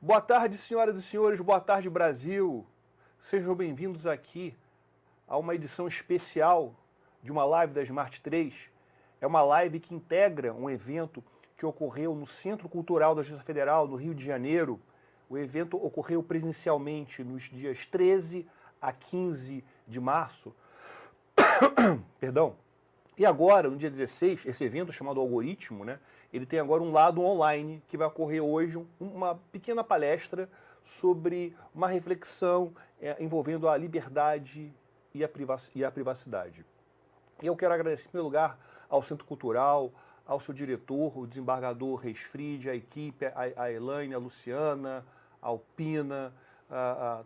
Boa tarde, senhoras e senhores, boa tarde, Brasil. Sejam bem-vindos aqui a uma edição especial de uma live da Smart 3. É uma live que integra um evento que ocorreu no Centro Cultural da Justiça Federal, no Rio de Janeiro. O evento ocorreu presencialmente nos dias 13 a 15 de março. Perdão. E agora, no dia 16, esse evento chamado Algoritmo, né, ele tem agora um lado online que vai ocorrer hoje, uma pequena palestra sobre uma reflexão envolvendo a liberdade e a privacidade. E eu quero agradecer, em primeiro lugar, ao Centro Cultural, ao seu diretor, o desembargador Reis Fried, a equipe, a Elaine, a Luciana, a Alpina,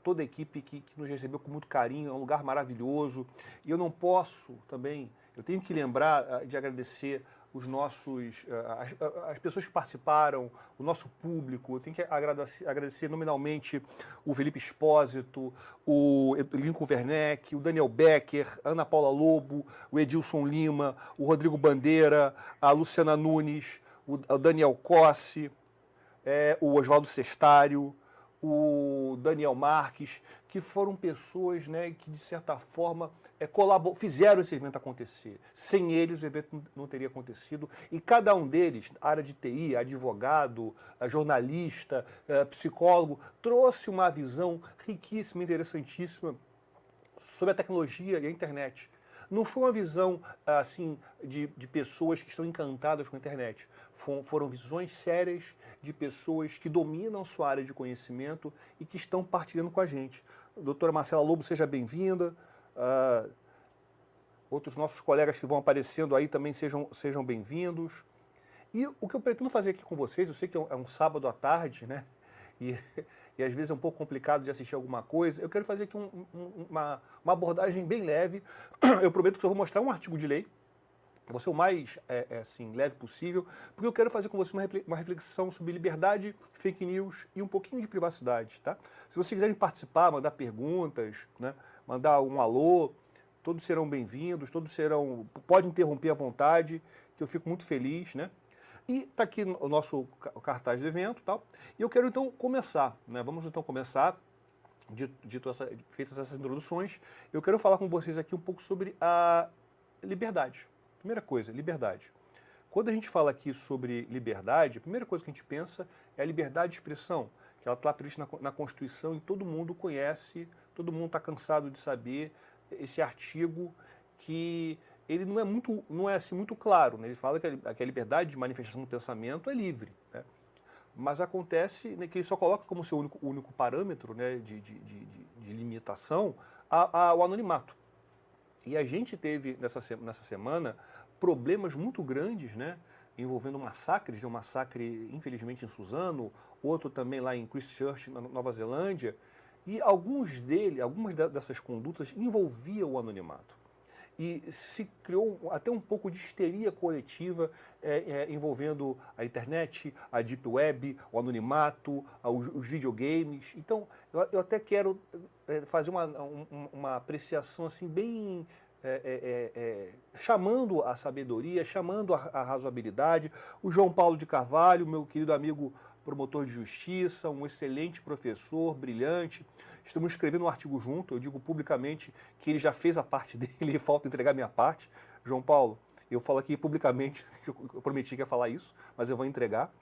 toda a equipe que nos recebeu com muito carinho, é um lugar maravilhoso. E eu não posso também, eu tenho que lembrar de agradecer os nossos, as pessoas que participaram, o nosso público. Eu tenho que agradecer nominalmente o Felipe Espósito, o Lincoln Werneck, o Daniel Becker, a Ana Paula Lobo, o Edilson Lima, o Rodrigo Bandeira, a Luciana Nunes, o Daniel Cossi, o Oswaldo Sestário, o Daniel Marques, que foram pessoas, né, que de certa forma fizeram esse evento acontecer. Sem eles o evento não teria acontecido. E cada um deles, área de TI, advogado, jornalista, psicólogo, trouxe uma visão riquíssima, interessantíssima sobre a tecnologia e a internet. Não foi uma visão assim de pessoas que estão encantadas com a internet. Foram visões sérias de pessoas que dominam sua área de conhecimento e que estão partilhando com a gente. Doutora Marcela Lobo, seja bem-vinda. Outros nossos colegas que vão aparecendo aí também sejam bem-vindos. E o que eu pretendo fazer aqui com vocês, eu sei que é um sábado à tarde, né? E às vezes é um pouco complicado de assistir alguma coisa. Eu quero fazer aqui uma abordagem bem leve. Eu prometo que eu vou mostrar um artigo de lei. Vou ser o mais assim, leve possível, porque eu quero fazer com você uma reflexão sobre liberdade, fake news e um pouquinho de privacidade, tá? Se vocês quiserem participar, mandar perguntas, né, mandar um alô, todos serão bem-vindos, pode interromper à vontade, que eu fico muito feliz, né? E está aqui o nosso cartaz do evento e tal. E eu quero então começar, né? Vamos então começar, feitas essas introduções, eu quero falar com vocês aqui um pouco sobre a liberdade. Primeira coisa, liberdade. Quando a gente fala aqui sobre liberdade, a primeira coisa que a gente pensa é a liberdade de expressão, que ela está prevista na Constituição e todo mundo conhece, todo mundo está cansado de saber esse artigo que ele não é assim muito claro, né? Ele fala que a liberdade de manifestação do pensamento é livre, né? Mas acontece, né, que ele só coloca como seu único parâmetro, né, de limitação o anonimato. E a gente teve nessa semana problemas muito grandes, né, envolvendo massacres, um massacre infelizmente em Suzano, outro também lá em Christchurch, na Nova Zelândia, e algumas dessas condutas envolviam o anonimato. E se criou até um pouco de histeria coletiva envolvendo a internet, a deep web, o anonimato, os videogames. Então, eu até quero fazer uma apreciação assim bem chamando a sabedoria, chamando a razoabilidade. O João Paulo de Carvalho, meu querido amigo promotor de justiça, um excelente professor, brilhante. Estamos escrevendo um artigo junto, eu digo publicamente que ele já fez a parte dele e falta entregar a minha parte. João Paulo, eu falo aqui publicamente, eu prometi que ia falar isso, mas eu vou entregar.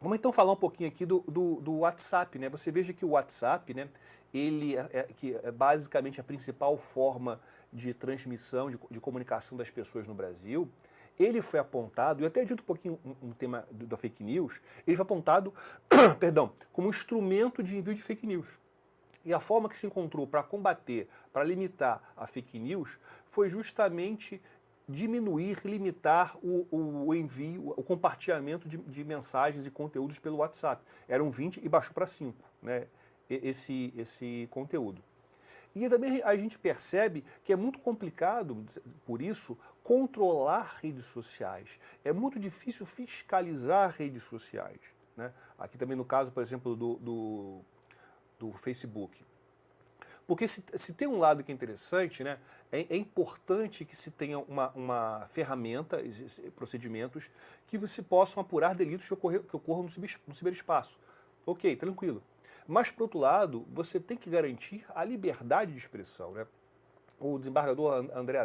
Vamos então falar um pouquinho aqui do WhatsApp, né? Você veja que o WhatsApp, né, ele que é basicamente a principal forma de transmissão, de comunicação das pessoas no Brasil. Ele foi apontado, e eu até dito um pouquinho um tema da fake news, ele foi apontado, perdão, como instrumento de envio de fake news. E a forma que se encontrou para combater, para limitar a fake news, foi justamente diminuir, limitar o envio, o compartilhamento de mensagens e conteúdos pelo WhatsApp. Eram 20 e baixou para 5, né, esse conteúdo. E também a gente percebe que é muito complicado, por isso, controlar redes sociais. É muito difícil fiscalizar redes sociais, né? Aqui também no caso, por exemplo, do Facebook. Porque se tem um lado que é interessante, né, é importante que se tenha uma ferramenta, procedimentos, que se possam apurar delitos que ocorram no ciberespaço. Ok, tranquilo. Mas, por outro lado, você tem que garantir a liberdade de expressão, né? O desembargador André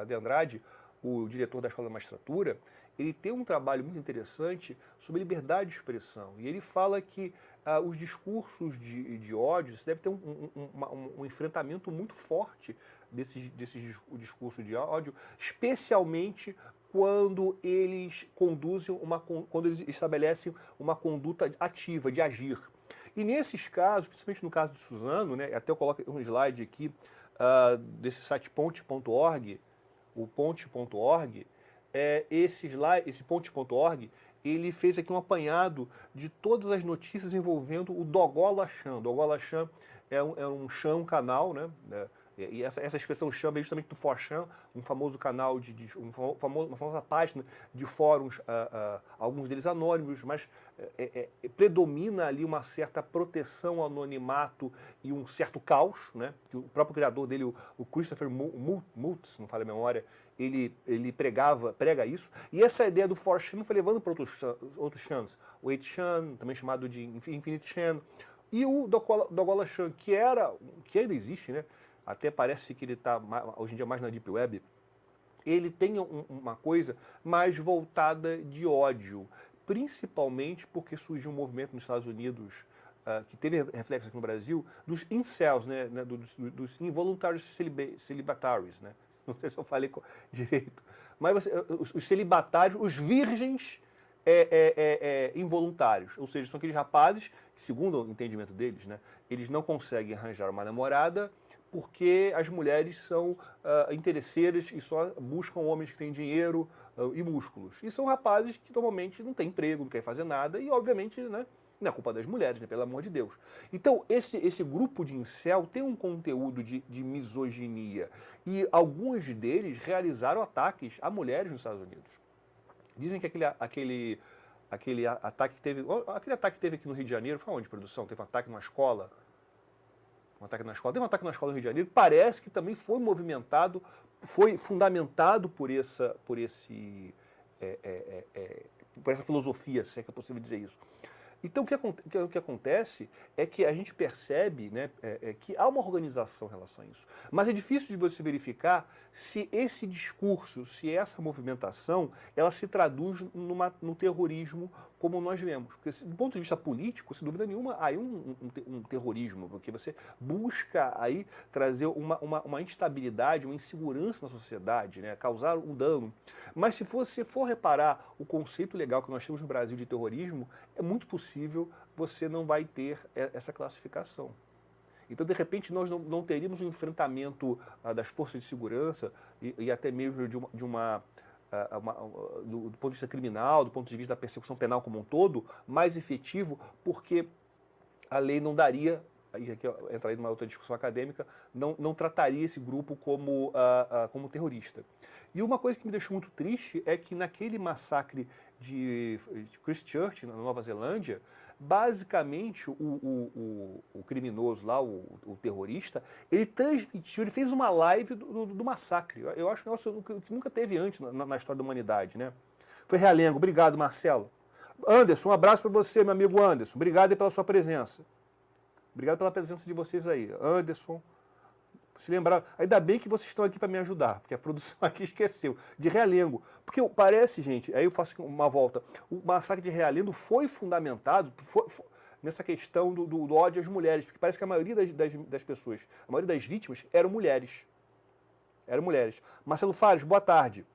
de Andrade, o diretor da Escola da Magistratura, ele tem um trabalho muito interessante sobre liberdade de expressão. E ele fala que os discursos de ódio, você deve ter um enfrentamento muito forte desse discurso de ódio, especialmente quando eles quando eles estabelecem uma conduta ativa, de agir. E nesses casos, principalmente no caso de Suzano, né, até eu coloco um slide aqui desse site ponte.org, o ponte.org, esse ponte.org, ele fez aqui um apanhado de todas as notícias envolvendo o Dogola Chan. Dogola Chan é um Chan, um canal, né? E essa expressão Chan vem justamente do 4chan, um famoso canal, uma famosa página de fóruns, alguns deles anônimos, mas predomina ali uma certa proteção ao anonimato e um certo caos, né? Que o próprio criador dele, o Christopher Multz, não falha a memória, ele prega isso. E essa ideia do 4chan foi levando para outros chans, o 8chan, também chamado de Infinite Chan, e o Dogola Chan, que ainda existe, né? Até parece que ele está hoje em dia mais na Deep Web, ele tem uma coisa mais voltada de ódio, principalmente porque surgiu um movimento nos Estados Unidos, que teve reflexo aqui no Brasil, dos incels, né, dos involuntary celibataries, né? Não sei se eu falei direito, mas os celibatários, os virgens involuntários, ou seja, são aqueles rapazes que, segundo o entendimento deles, né, eles não conseguem arranjar uma namorada porque as mulheres são interesseiras e só buscam homens que têm dinheiro e músculos. E são rapazes que normalmente não têm emprego, não querem fazer nada e, obviamente, né, não é culpa das mulheres, né, pelo amor de Deus. Então, esse grupo de incel tem um conteúdo de misoginia e alguns deles realizaram ataques a mulheres nos Estados Unidos. Dizem que aquele ataque que teve aqui no Rio de Janeiro, foi onde, produção? Teve um ataque numa escola? Teve um ataque na escola do Rio de Janeiro, parece que também foi fundamentado por essa filosofia, se é que é possível dizer isso. Então, o que acontece é que a gente percebe, né, que há uma organização em relação a isso. Mas é difícil de você verificar se esse discurso, se essa movimentação, ela se traduz no terrorismo como nós vemos. Porque, do ponto de vista político, sem dúvida nenhuma, há aí um terrorismo, porque você busca aí trazer uma instabilidade, uma insegurança na sociedade, né, causar um dano. Mas se você for reparar o conceito legal que nós temos no Brasil de terrorismo, é muito possível você não vai ter essa classificação. Então, de repente, nós não teríamos um enfrentamento das forças de segurança e até mesmo do ponto de vista criminal, do ponto de vista da persecução penal como um todo, mais efetivo, porque a lei não daria, aí aqui eu entraria numa outra discussão acadêmica, não trataria esse grupo como terrorista. E uma coisa que me deixou muito triste é que naquele massacre de Christchurch, na Nova Zelândia, basicamente o criminoso lá, o terrorista, ele transmitiu, ele fez uma live do massacre. Eu acho que nunca teve antes na história da humanidade, né? Foi realengo. Obrigado, Marcelo. Anderson, um abraço para você, meu amigo Anderson. Obrigado aí pela sua presença. Obrigado pela presença de vocês aí. Anderson, se lembrar, ainda bem que vocês estão aqui para me ajudar, porque a produção aqui esqueceu, de Realengo. Porque parece, gente, aí eu faço uma volta, o massacre de Realengo foi fundamentado nessa questão do ódio às mulheres, porque parece que a maioria das pessoas, a maioria das vítimas eram mulheres. Eram mulheres. Marcelo Fares, boa tarde.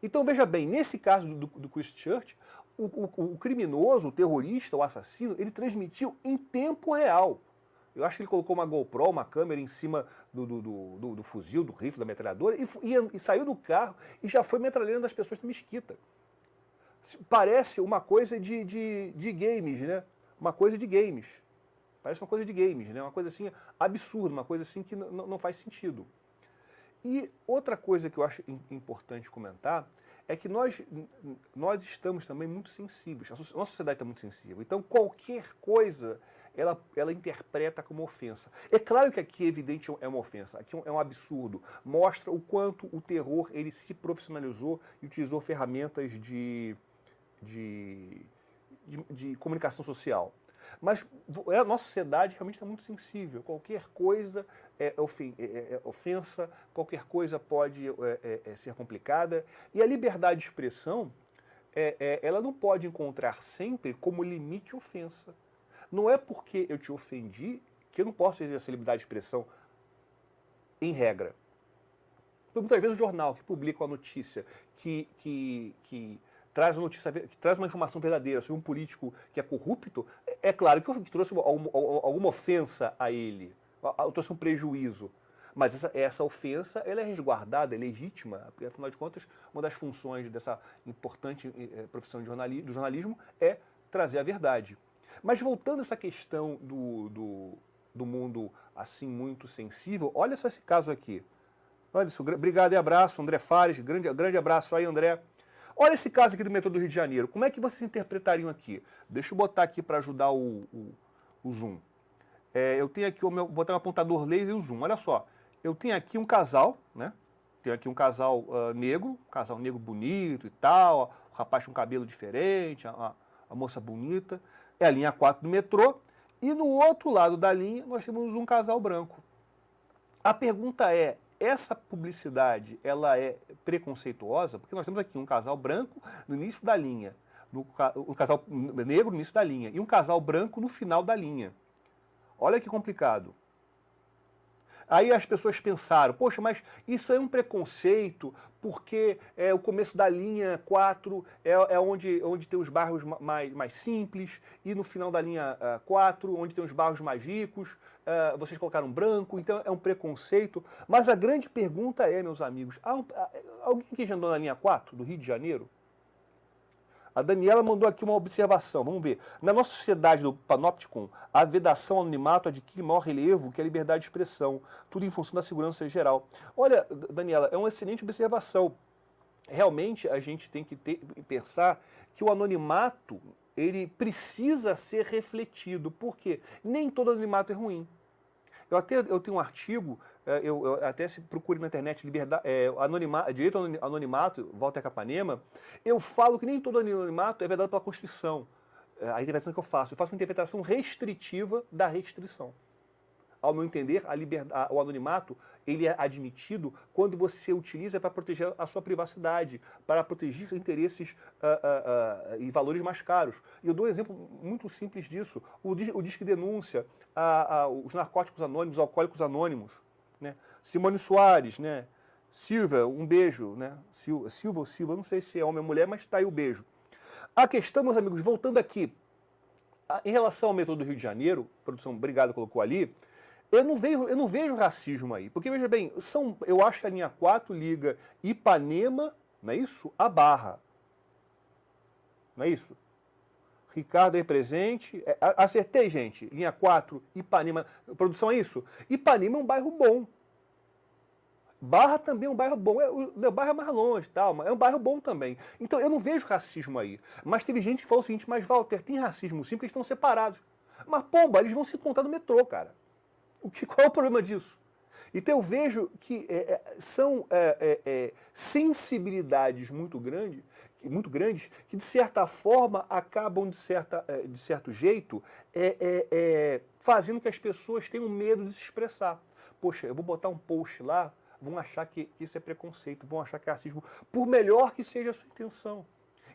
Então, veja bem, nesse caso do Christchurch, o criminoso, o terrorista, o assassino, ele transmitiu em tempo real. Eu acho que ele colocou uma GoPro, uma câmera em cima do fuzil, do rifle, da metralhadora, e saiu do carro e já foi metralhando as pessoas na mesquita. Parece uma coisa de games, né? Uma coisa de games. Parece uma coisa de games, né? Uma coisa assim absurda, uma coisa assim que não faz sentido. E outra coisa que eu acho importante comentar é que nós estamos também muito sensíveis. A nossa sociedade está muito sensível. Então, qualquer coisa ela interpreta como ofensa. É claro que aqui, evidente, é uma ofensa. Aqui é um absurdo. Mostra o quanto o terror ele se profissionalizou e utilizou ferramentas de de comunicação social. Mas a nossa sociedade realmente está muito sensível. Qualquer coisa é ofensa, qualquer coisa pode ser complicada. E a liberdade de expressão, ela não pode encontrar sempre como limite ofensa. Não é porque eu te ofendi que eu não posso exercer liberdade de expressão em regra. Então, muitas vezes o jornal que publica uma notícia que traz uma notícia, que traz uma informação verdadeira sobre um político que é corrupto, é claro que trouxe alguma ofensa a ele, trouxe um prejuízo. Mas essa ofensa ela é resguardada, é legítima, porque, afinal de contas, uma das funções dessa importante profissão do jornalismo é trazer a verdade. Mas voltando a essa questão do mundo assim muito sensível, olha só esse caso aqui. Olha isso, obrigado e abraço, André Fares, grande abraço aí, André. Olha esse caso aqui do metrô do Rio de Janeiro, como é que vocês interpretariam aqui? Deixa eu botar aqui para ajudar o zoom. Eu tenho aqui vou botar um apontador laser e o zoom, olha só. Eu tenho aqui um casal, né? Tenho aqui um casal negro bonito e tal, o rapaz com cabelo diferente, a moça bonita. É a linha 4 do metrô. E no outro lado da linha nós temos um casal branco. A pergunta é, essa publicidade, ela é preconceituosa? Porque nós temos aqui um casal branco no início da linha, um casal negro no início da linha e um casal branco no final da linha. Olha que complicado. Aí as pessoas pensaram, poxa, mas isso é um preconceito, porque o começo da linha 4 é onde tem os bairros mais simples, e no final da linha 4, onde tem os bairros mais ricos, vocês colocaram branco, então é um preconceito. Mas a grande pergunta é, meus amigos, alguém aqui já andou na linha 4 do Rio de Janeiro? A Daniela mandou aqui uma observação, vamos ver. Na nossa sociedade do Panopticon, a vedação ao anonimato adquire maior relevo que a liberdade de expressão, tudo em função da segurança em geral. Olha, Daniela, é uma excelente observação. Realmente a gente tem que pensar que o anonimato ele precisa ser refletido, porque nem todo anonimato é ruim. Eu tenho um artigo, eu até se procure na internet, direito ao anonimato, Walter Capanema, eu falo que nem todo anonimato é vedado pela Constituição. A interpretação que eu faço uma interpretação restritiva da restrição. Ao meu entender, o anonimato ele é admitido quando você utiliza para proteger a sua privacidade, para proteger interesses e valores mais caros. E eu dou um exemplo muito simples disso. O Disque Denúncia, os narcóticos anônimos, os alcoólicos anônimos. Né? Simone Soares, né? Silvia, um beijo. Né? Silva ou Silva, não sei se é homem ou mulher, mas está aí o beijo. A questão, meus amigos, voltando aqui, em relação ao metrô do Rio de Janeiro, a produção, obrigado, colocou ali, eu não vejo racismo aí. Porque, veja bem, eu acho que a linha 4 liga Ipanema, não é isso? A Barra. Não é isso? Ricardo aí presente. Acertei, gente. Linha 4, Ipanema. Produção é isso? Ipanema é um bairro bom. Barra também é um bairro bom. O bairro é mais longe e tal, mas é um bairro bom também. Então eu não vejo racismo aí. Mas teve gente que falou o seguinte, mas Walter, tem racismo sim, porque eles estão separados. Mas, pomba, eles vão se encontrar no metrô, cara. Qual é o problema disso? Então eu vejo que são sensibilidades muito grandes, que de certa forma acabam, de certo jeito, fazendo que as pessoas tenham medo de se expressar. Poxa, eu vou botar um post lá, vão achar que isso é preconceito, vão achar que é racismo, por melhor que seja a sua intenção.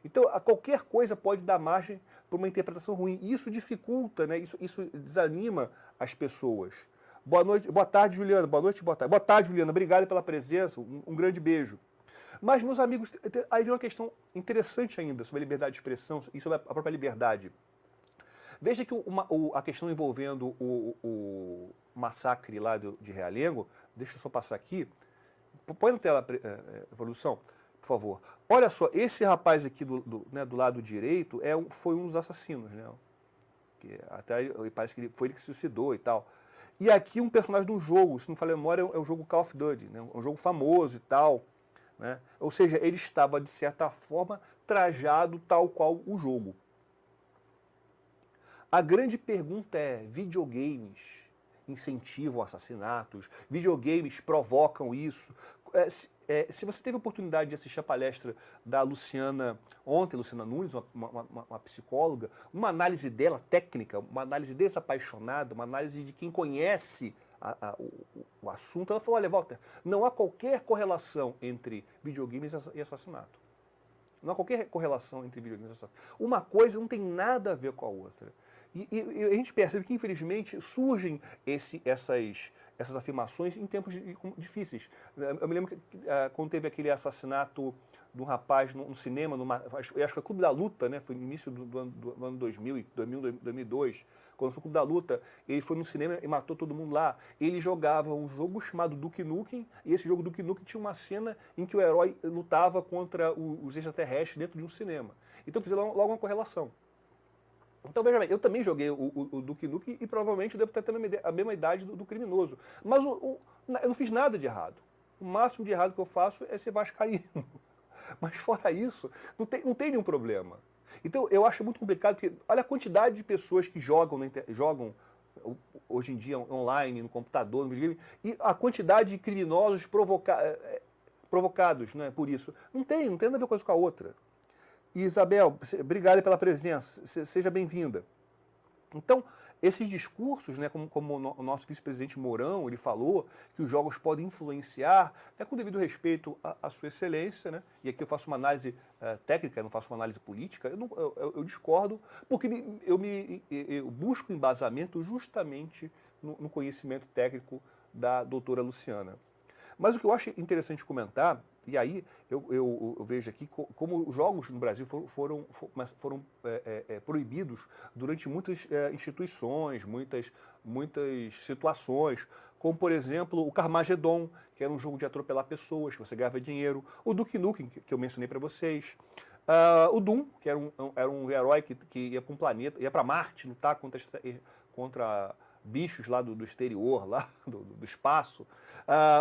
Então, qualquer coisa pode dar margem para uma interpretação ruim. E isso dificulta, né? Isso desanima as pessoas. Boa noite, boa tarde, Juliana. Boa noite, boa tarde. Boa tarde, Juliana. Obrigado pela presença. Um grande beijo. Mas, meus amigos, aí vem uma questão interessante ainda sobre a liberdade de expressão e sobre a própria liberdade. Veja que a questão envolvendo o massacre lá de Realengo, deixa eu só passar aqui. Põe na tela, produção, por favor. Olha só, esse rapaz aqui do lado direito foi um dos assassinos, né? Que até parece que foi ele que se suicidou e tal. E aqui um personagem de um jogo, se não falei a memória, é o jogo Call of Duty, né? Um jogo famoso e tal. Né? Ou seja, ele estava, de certa forma, trajado tal qual o jogo. A grande pergunta é, videogames incentivam assassinatos? Videogames provocam isso? se você teve a oportunidade de assistir a palestra da Luciana ontem, Luciana Nunes, uma psicóloga, uma análise dela técnica, uma análise desapaixonada, uma análise de quem conhece o assunto, ela falou, olha, Walter, não há qualquer correlação entre videogames e assassinato. Não há qualquer correlação entre videogames e assassinato. Uma coisa não tem nada a ver com a outra. E a gente percebe que, infelizmente, surgem essas afirmações em tempos difíceis. Eu me lembro que quando teve aquele assassinato de um rapaz no cinema, acho que foi o Clube da Luta, né? Foi no início do ano 2000, 2002, quando foi o Clube da Luta, ele foi no cinema e matou todo mundo lá. Ele jogava um jogo chamado Duke Nukem, e esse jogo Duke Nukem tinha uma cena em que o herói lutava contra os extraterrestres dentro de um cinema. Então fizeram logo uma correlação. Então, veja bem, eu também joguei o Duke Nukem e provavelmente eu devo estar tendo a mesma idade do criminoso. Mas eu não fiz nada de errado. O máximo de errado que eu faço é ser vascaíno. Mas fora isso, não tem nenhum problema. Então, eu acho muito complicado, porque olha a quantidade de pessoas que jogam hoje em dia online, no computador, no videogame, e a quantidade de criminosos provocados, né, por isso. Não tem nada a ver uma coisa com a outra. E Isabel, obrigada pela presença, seja bem-vinda. Então, esses discursos, né, como o nosso vice-presidente Mourão, ele falou que os jogos podem influenciar, com devido respeito à sua excelência, né, e aqui eu faço uma análise técnica, eu não faço uma análise política, eu discordo, porque eu busco embasamento justamente no conhecimento técnico da doutora Luciana. Mas o que eu acho interessante comentar, e aí eu vejo aqui como os jogos no Brasil foram proibidos durante muitas instituições, muitas situações, como, por exemplo, o Carmageddon, que era um jogo de atropelar pessoas, que você ganhava dinheiro, o Duke Nukem, que eu mencionei para vocês, o Doom, que era um herói que ia para um planeta, ia para Marte lutar contra bichos lá do exterior, lá do espaço.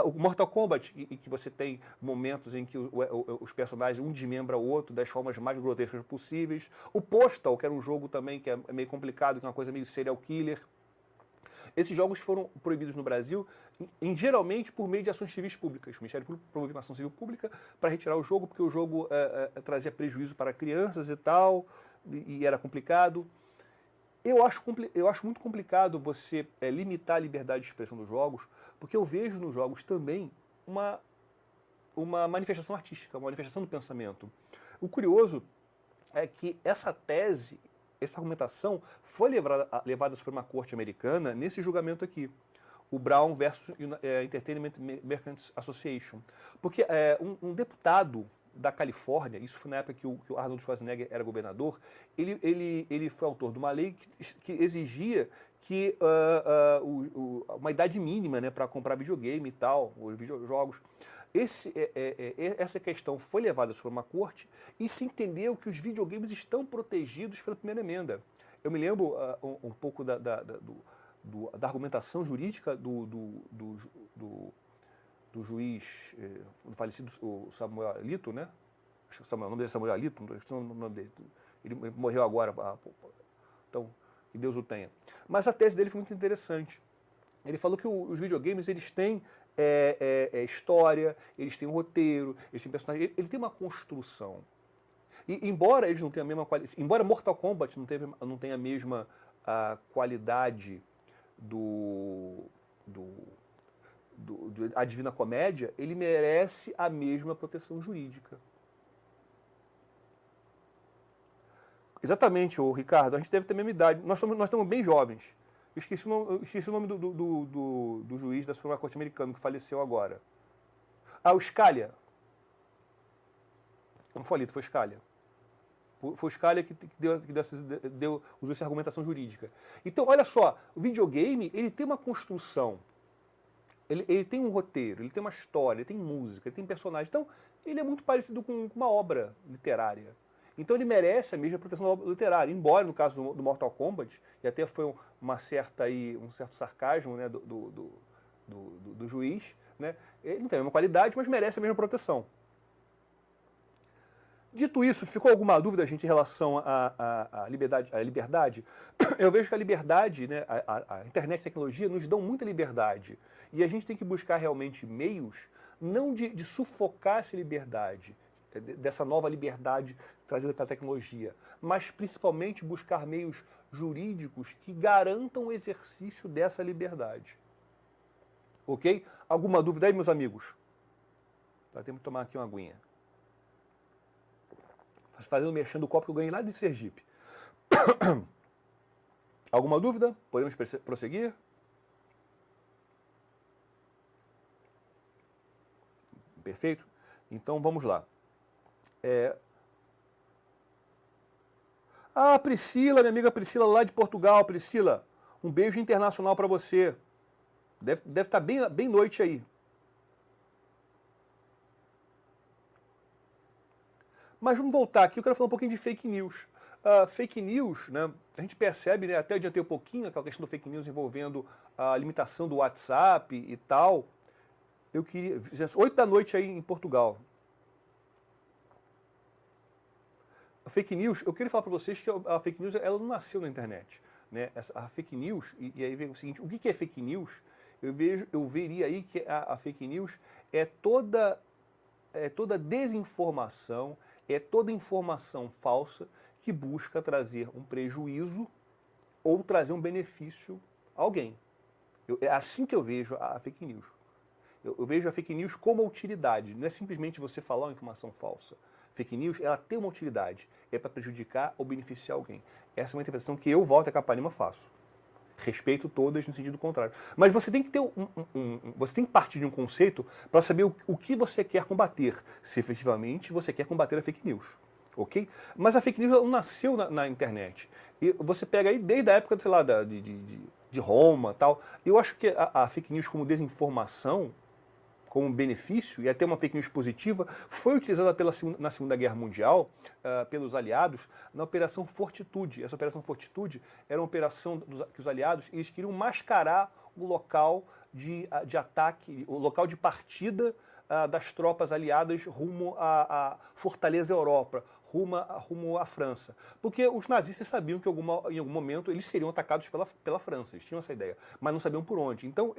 O Mortal Kombat, que você tem momentos em que os personagens um desmembra o outro das formas mais grotescas possíveis. O Postal, que era um jogo também que é meio complicado, que é uma coisa meio serial killer. Esses jogos foram proibidos no Brasil, geralmente por meio de ações civis públicas. O Ministério Público promoveu uma ação civil pública para retirar o jogo, porque o jogo trazia prejuízo para crianças e tal, e era complicado. Eu acho muito complicado você limitar a liberdade de expressão dos jogos, porque eu vejo nos jogos também uma manifestação artística, uma manifestação do pensamento. O curioso é que essa tese, essa argumentação, foi levada à Suprema Corte Americana nesse julgamento aqui, o Brown versus Entertainment Merchants Association. Porque um deputado da Califórnia, isso foi na época que o Arnold Schwarzenegger era governador, ele foi autor de uma lei que exigia que uma idade mínima, né, para comprar videogame e tal, os videojogos. Essa questão foi levada à Suprema Corte e se entendeu que os videogames estão protegidos pela primeira emenda. Eu me lembro um pouco da argumentação jurídica do juiz, do falecido Samuel Alito, né? Acho que o nome dele é Samuel Alito, não estou o nome dele. Ele morreu agora, então, que Deus o tenha. Mas a tese dele foi muito interessante. Ele falou que os videogames, eles têm história, eles têm um roteiro, eles têm personagem, ele tem uma construção. E embora eles não tenham a mesma qualidade, embora Mortal Kombat não tenha a mesma qualidade a Divina Comédia, ele merece a mesma proteção jurídica. Exatamente, Ricardo, a gente deve ter a mesma idade. Nós estamos bem jovens. Esqueci o nome do juiz da Suprema Corte Americana que faleceu agora. O Scalia. Não foi Alito, foi Scalia. Foi o Scalia que usou essa argumentação jurídica. Então, olha só, o videogame, ele tem uma construção. Ele tem um roteiro, ele tem uma história, ele tem música, ele tem personagem. Então, ele é muito parecido com uma obra literária. Então, ele merece a mesma proteção da obra literária. Embora, no caso do Mortal Kombat, e até foi um certo sarcasmo, né, do juiz, né, ele não tem a mesma qualidade, mas merece a mesma proteção. Dito isso, ficou alguma dúvida, gente, em relação à liberdade? Eu vejo que a liberdade, né, a internet e a tecnologia nos dão muita liberdade. E a gente tem que buscar realmente meios não de sufocar essa liberdade, dessa nova liberdade trazida pela tecnologia, mas principalmente buscar meios jurídicos que garantam o exercício dessa liberdade. Ok? Alguma dúvida aí, meus amigos? Vai ter que tomar aqui uma aguinha. Fazendo mexendo o copo que eu ganhei lá de Sergipe. Alguma dúvida? Podemos prosseguir? Perfeito? Então vamos lá. Priscila, minha amiga Priscila lá de Portugal. Priscila, um beijo internacional para você. Deve estar bem noite aí. Mas vamos voltar aqui, eu quero falar um pouquinho de fake news. Fake news, né, a gente percebe, né, até adiantei um pouquinho aquela questão do fake news envolvendo a limitação do WhatsApp e tal. Eu queria... 8 da noite aí em Portugal. A fake news, eu queria falar para vocês que a fake news ela não nasceu na internet. Né? A fake news, e aí vem o seguinte, o que é fake news? Eu veria aí que a fake news é toda desinformação, é toda informação falsa que busca trazer um prejuízo ou trazer um benefício a alguém. É assim que eu vejo a fake news. Eu vejo a fake news como utilidade, não é simplesmente você falar uma informação falsa. Fake news, ela tem uma utilidade, é para prejudicar ou beneficiar alguém. Essa é uma interpretação que eu, Walter Capanema, faço. Respeito todas no sentido contrário. Mas você tem que ter você tem que partir de um conceito para saber o que você quer combater, se efetivamente você quer combater a fake news. Ok? Mas a fake news não nasceu na internet. E você pega aí desde a época, sei lá, de Roma e tal. Eu acho que a fake news como desinformação, como benefício, e até uma fake news positiva, foi utilizada na Segunda Guerra Mundial pelos aliados na Operação Fortitude. Essa Operação Fortitude era uma operação que os aliados eles queriam mascarar o local de ataque, o local de partida das tropas aliadas rumo à Fortaleza Europa, rumo à França. Porque os nazistas sabiam que em algum momento eles seriam atacados pela França, eles tinham essa ideia, mas não sabiam por onde. Então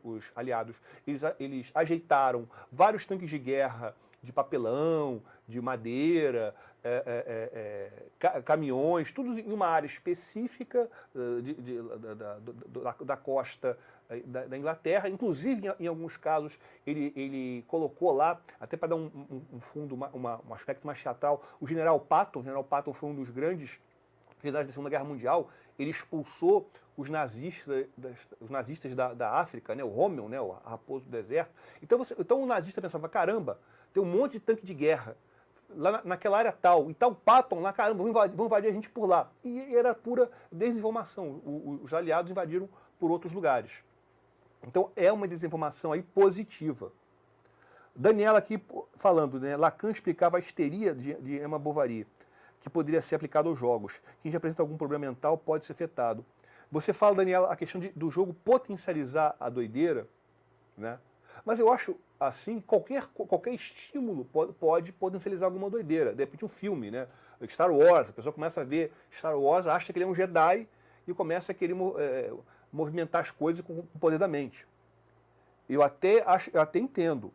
os aliados, eles ajeitaram vários tanques de guerra de papelão, de madeira, caminhões, tudo em uma área específica da costa da Inglaterra. Inclusive, em alguns casos, ele colocou lá, até para dar um fundo, um aspecto mais teatral, o General Patton. O General Patton foi um dos grandes generais da Segunda Guerra Mundial. Ele expulsou os nazistas da África, né, o Rommel, né, o raposo do deserto. Então o nazista pensava, caramba, tem um monte de tanque de guerra lá naquela área tal, e tal Patton lá, caramba, vão invadir a gente por lá. E era pura desinformação. Os aliados invadiram por outros lugares. Então é uma desinformação aí positiva. Daniela aqui falando, né, Lacan explicava a histeria de Emma Bovary, que poderia ser aplicado aos jogos. Quem já apresenta algum problema mental pode ser afetado. Você fala, Daniela, a questão do jogo potencializar a doideira, né? Mas eu acho, assim, qualquer estímulo pode potencializar alguma doideira. De repente um filme, né? Star Wars, a pessoa começa a ver Star Wars, acha que ele é um Jedi e começa a querer movimentar as coisas com o poder da mente. Eu até entendo,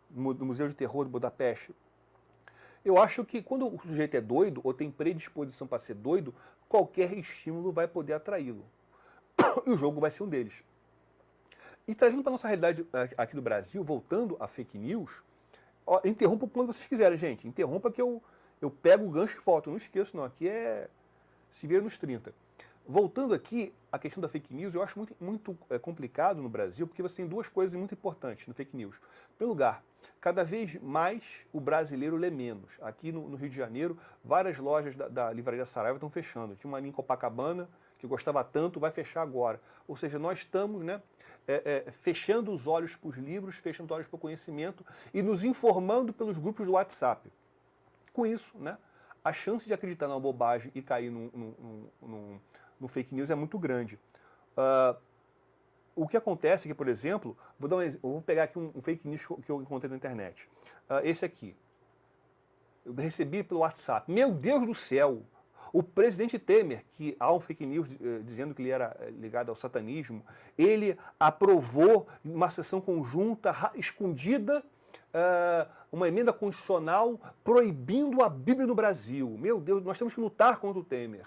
no Museu de Terror de Budapeste, eu acho que quando o sujeito é doido, ou tem predisposição para ser doido, qualquer estímulo vai poder atraí-lo. E o jogo vai ser um deles. E trazendo para a nossa realidade aqui do Brasil, voltando a fake news, interrompa quando vocês quiserem, gente. Interrompa que eu pego o gancho e foto. Não esqueço, não. Aqui se vira nos 30. Voltando aqui, a questão da fake news, eu acho muito complicado no Brasil, porque você tem duas coisas muito importantes no fake news. Em primeiro lugar, cada vez mais o brasileiro lê menos. Aqui no Rio de Janeiro, várias lojas da Livraria Saraiva estão fechando. Tinha uma ali em Copacabana, que eu gostava tanto, vai fechar agora. Ou seja, nós estamos, né, fechando os olhos para os livros, fechando os olhos para o conhecimento e nos informando pelos grupos do WhatsApp. Com isso, né, a chance de acreditar numa bobagem e cair no fake news é muito grande. O que acontece é que, por exemplo, vou pegar aqui um fake news que eu encontrei na internet. Esse aqui. Eu recebi pelo WhatsApp. Meu Deus do céu! O presidente Temer, que há um fake news dizendo que ele era ligado ao satanismo, ele aprovou uma sessão conjunta, escondida, uma emenda constitucional proibindo a Bíblia no Brasil. Meu Deus, nós temos que lutar contra o Temer.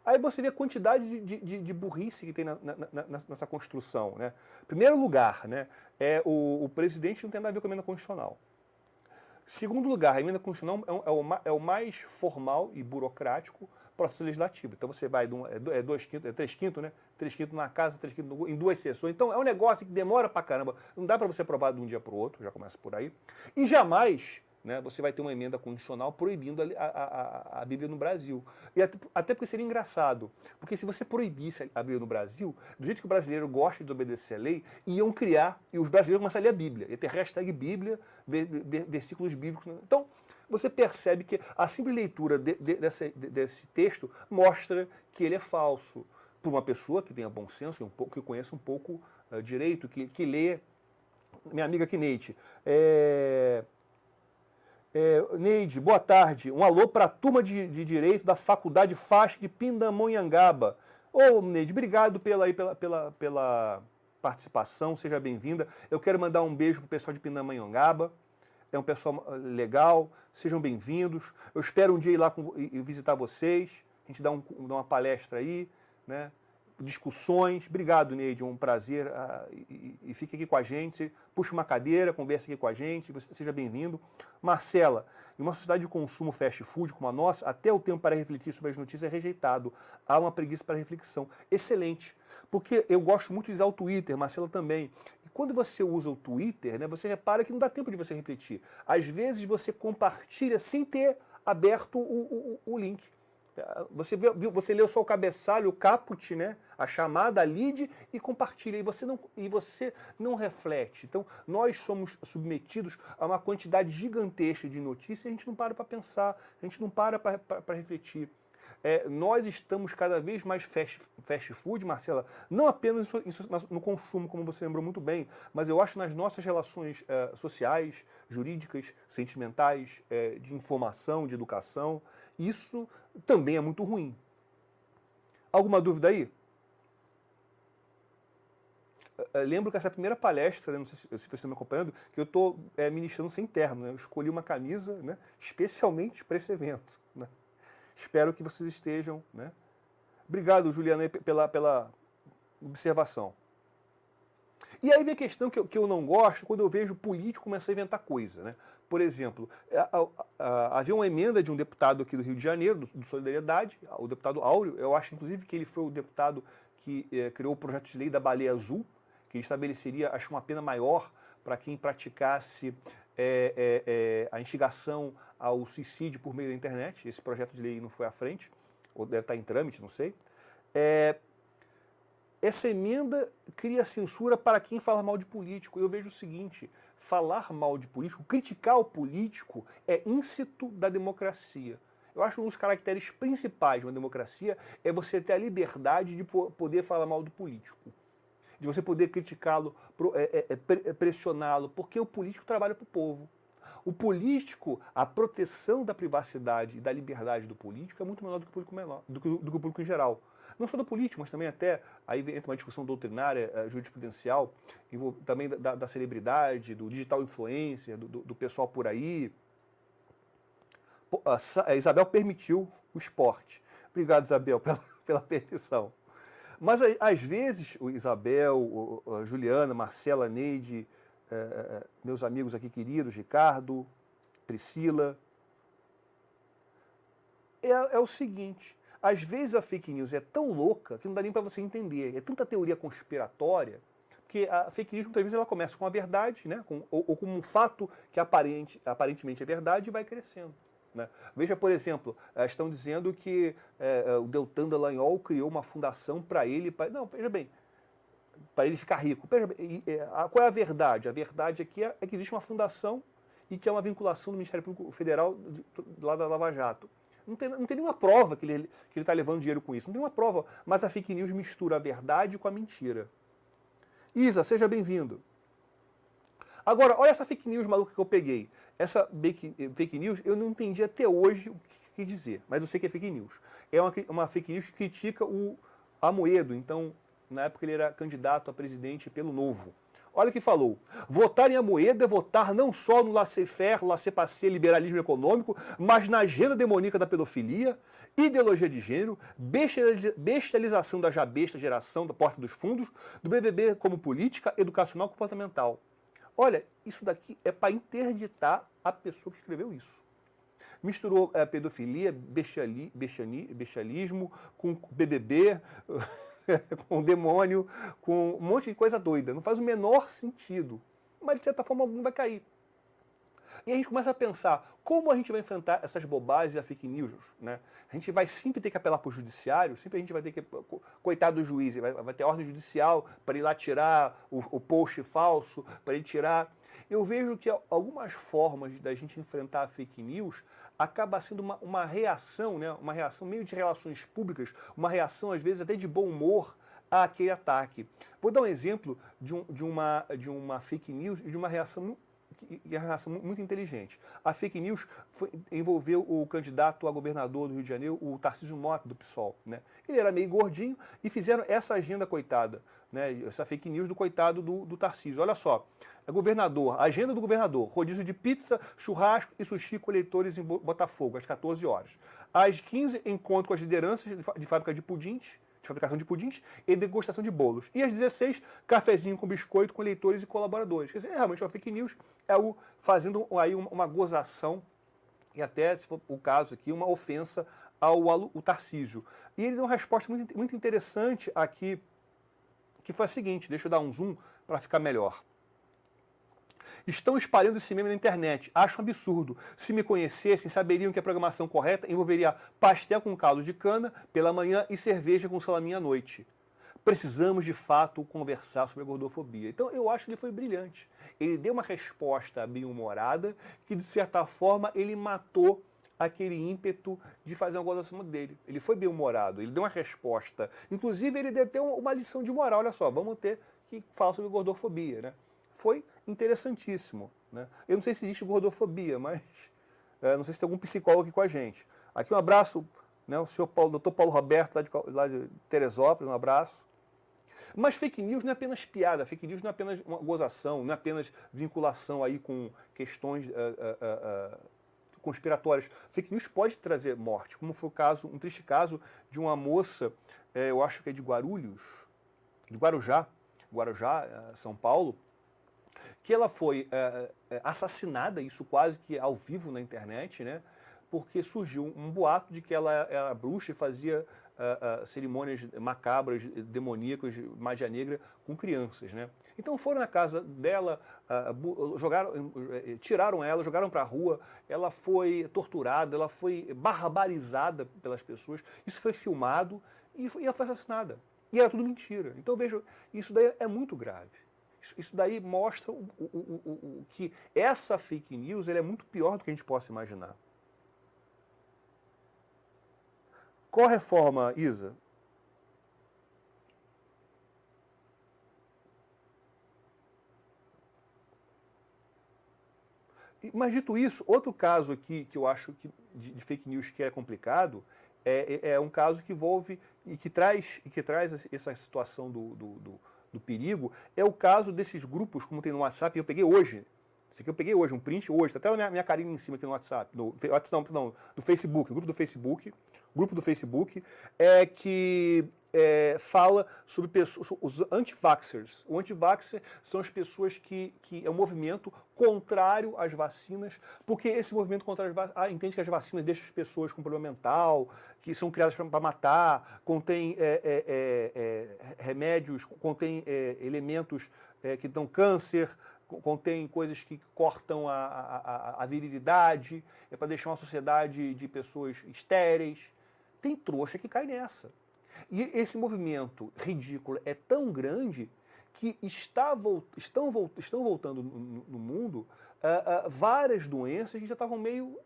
Aí você vê a quantidade de burrice que tem nessa construção. Né? Primeiro lugar, né, o presidente não tem nada a ver com a emenda constitucional. Segundo lugar, a emenda constitucional é o mais formal e burocrático processo legislativo. Então você vai, 3/5, né? 3/5 na casa, 3/5 em 2 sessões. Então é um negócio que demora pra caramba. Não dá para você aprovar de um dia para o outro, já começa por aí. E jamais, né, você vai ter uma emenda constitucional proibindo a Bíblia no Brasil. E até porque seria engraçado. Porque se você proibisse a Bíblia no Brasil, do jeito que o brasileiro gosta de desobedecer a lei, iam criar, e os brasileiros começam a ler a Bíblia. Ia ter hashtag Bíblia, versículos bíblicos. Então, você percebe que a simples leitura desse texto mostra que ele é falso. Por uma pessoa que tenha bom senso, que conheça um pouco direito, que lê. Minha amiga aqui, Neide. Neide, boa tarde. Um alô para a turma de Direito da Faculdade FASC de Pindamonhangaba. Ô, Neide, obrigado pela participação, seja bem-vinda. Eu quero mandar um beijo para o pessoal de Pindamonhangaba. É um pessoal legal, sejam bem-vindos. Eu espero um dia ir lá e visitar vocês, a gente dá uma palestra aí, né? Discussões. Obrigado, Neide, é um prazer. E fique aqui com a gente, puxe uma cadeira, converse aqui com a gente, você seja bem-vindo. Marcela, em uma sociedade de consumo fast food como a nossa, até o tempo para refletir sobre as notícias é rejeitado. Há uma preguiça para reflexão. Excelente. Porque eu gosto muito de usar o Twitter, Marcela também. Quando você usa o Twitter, né, você repara que não dá tempo de você refletir. Às vezes você compartilha sem ter aberto o link. Você leu só o cabeçalho, o caput, né, a chamada, a lead, e compartilha. E você não reflete. Então, nós somos submetidos a uma quantidade gigantesca de notícias e a gente não para pensar, a gente não para refletir. Nós estamos cada vez mais fast food, Marcela, não apenas no consumo, como você lembrou muito bem, mas eu acho nas nossas relações sociais, jurídicas, sentimentais, de informação, de educação. Isso também é muito ruim. Alguma dúvida aí? Lembro que essa primeira palestra, né, não sei se você está me acompanhando, que eu estou ministrando sem terno. Né? Eu escolhi uma camisa, né, especialmente para esse evento. Né? Espero que vocês estejam, né? Obrigado, Juliana, pela observação. E aí vem a questão que eu não gosto quando eu vejo político começar a inventar coisa, né? Por exemplo, havia uma emenda de um deputado aqui do Rio de Janeiro, do Solidariedade, o deputado Áureo. Eu acho, inclusive, que ele foi o deputado que criou o projeto de lei da baleia azul, que estabeleceria, acho, uma pena maior para quem praticasse a instigação ao suicídio por meio da internet. Esse projeto de lei não foi à frente, ou deve estar em trâmite, não sei. Essa emenda cria censura para quem fala mal de político. Eu vejo o seguinte, falar mal de político, criticar o político é íncito da democracia. Eu acho que um dos caracteres principais de uma democracia é você ter a liberdade de poder falar mal do político, de você poder criticá-lo, pressioná-lo, porque o político trabalha para o povo. O político, a proteção da privacidade e da liberdade do político é muito menor do que o público menor, do que o público em geral. Não só do político, mas também até, aí entra uma discussão doutrinária, jurisprudencial, também da celebridade, do digital influencer, do pessoal por aí. A Isabel permitiu o esporte. Obrigado, Isabel, pela permissão. Mas, às vezes, o Isabel, a Juliana, Marcela, Neide, meus amigos aqui queridos, Ricardo, Priscila, é o seguinte, às vezes a fake news é tão louca que não dá nem para você entender. É tanta teoria conspiratória, que a fake news muitas vezes ela começa com a verdade, né, ou com um fato que aparentemente é verdade e vai crescendo. Né? Veja, por exemplo, estão dizendo que o Deltan Dallagnol criou uma fundação para ele. Não, veja bem, para ele ficar rico. Qual é a verdade? A verdade aqui é que existe uma fundação e que é uma vinculação do Ministério Público Federal lá da Lava Jato. Não tem nenhuma prova que ele está levando dinheiro com isso. Não tem uma prova, mas a fake news mistura a verdade com a mentira. Isa, seja bem-vindo. Agora, olha essa fake news maluca que eu peguei. Essa fake news eu não entendi até hoje o que quer dizer, mas eu sei que é fake news. É uma fake news que critica o Amoedo. Então, na época ele era candidato a presidente pelo Novo. Olha o que falou. Votar em Amoedo é votar não só no laissez-faire, laissez-passer, liberalismo econômico, mas na agenda demoníaca da pedofilia, ideologia de gênero, bestialização da já besta geração da porta dos fundos, do BBB como política, educacional, comportamental. Olha, isso daqui é para interditar a pessoa que escreveu isso. Misturou pedofilia, bestialismo, com BBB, com demônio, com um monte de coisa doida. Não faz o menor sentido. Mas, de certa forma, algum vai cair. E a gente começa a pensar como a gente vai enfrentar essas bobagens e a fake news, né? A gente vai sempre ter que apelar para o judiciário, sempre a gente vai ter que... Coitado do juiz, vai ter ordem judicial para ir lá tirar o post falso, para ele tirar... Eu vejo que algumas formas da gente enfrentar a fake news acaba sendo uma reação, né? Uma reação meio de relações públicas, uma reação, às vezes, até de bom humor àquele ataque. Vou dar um exemplo de uma fake news e de uma reação muito inteligente. A fake news envolveu o candidato a governador do Rio de Janeiro, o Tarcísio Mota, do PSOL. Né? Ele era meio gordinho e fizeram essa agenda coitada, né? Essa fake news do coitado do Tarcísio. Olha só, governador, agenda do governador, rodízio de pizza, churrasco e sushi com eleitores em Botafogo, às 14 horas. Às 15, encontro com as lideranças de fábrica de pudins, de fabricação de pudins e degustação de bolos. E às 16, cafezinho com biscoito com leitores e colaboradores. Quer dizer, realmente uma fake news é fazendo aí uma gozação e até, se for o caso aqui, uma ofensa ao Tarcísio. E ele deu uma resposta muito interessante aqui, que foi a seguinte, deixa eu dar um zoom para ficar melhor. Estão espalhando esse meme na internet. Acho um absurdo. Se me conhecessem, saberiam que a programação correta envolveria pastel com caldo de cana pela manhã e cerveja com salaminho à noite. Precisamos, de fato, conversar sobre a gordofobia. Então, eu acho que ele foi brilhante. Ele deu uma resposta bem-humorada que, de certa forma, ele matou aquele ímpeto de fazer uma gozação dele. Ele foi bem-humorado, ele deu uma resposta. Inclusive, ele deu até uma lição de moral. Olha só, vamos ter que falar sobre gordofobia, né? Foi interessantíssimo. Né? Eu não sei se existe gordofobia, mas não sei se tem algum psicólogo aqui com a gente. Aqui um abraço, né, o senhor Dr. Paulo Roberto, lá de Teresópolis, um abraço. Mas fake news não é apenas piada, fake news não é apenas uma gozação, não é apenas vinculação aí com questões conspiratórias. Fake news pode trazer morte, como foi o caso, um triste caso de uma moça, eu acho que é de Guarujá, São Paulo, que ela foi assassinada, isso quase que ao vivo na internet, né? Porque surgiu um boato de que ela era bruxa e fazia cerimônias macabras, demoníacas, magia negra com crianças, né? Então foram na casa dela, tiraram ela, jogaram para a rua, ela foi torturada, ela foi barbarizada pelas pessoas, isso foi filmado e ela foi assassinada. E era tudo mentira. Então vejo, isso daí é muito grave. Isso daí mostra que essa fake news é muito pior do que a gente possa imaginar. Qual a reforma, Isa? Mas dito isso, outro caso aqui que eu acho que de fake news que é complicado é um caso que envolve e que traz essa situação do perigo, é o caso desses grupos, como tem no WhatsApp, e eu peguei hoje. Isso aqui eu peguei hoje, um print hoje, tá até a minha carinha em cima aqui no WhatsApp, do Facebook, grupo do Facebook, que fala sobre pessoas, os anti-vaxxers. O anti-vaxxer são as pessoas que é um movimento contrário às vacinas, porque esse movimento contrário às vacinas entende que as vacinas deixam as pessoas com problema mental, que são criadas para matar, contém remédios, contém elementos que dão câncer, contém coisas que cortam a virilidade, é para deixar uma sociedade de pessoas estéreis. Tem trouxa que cai nessa. E esse movimento ridículo é tão grande que estão voltando no mundo várias doenças que já estavam meio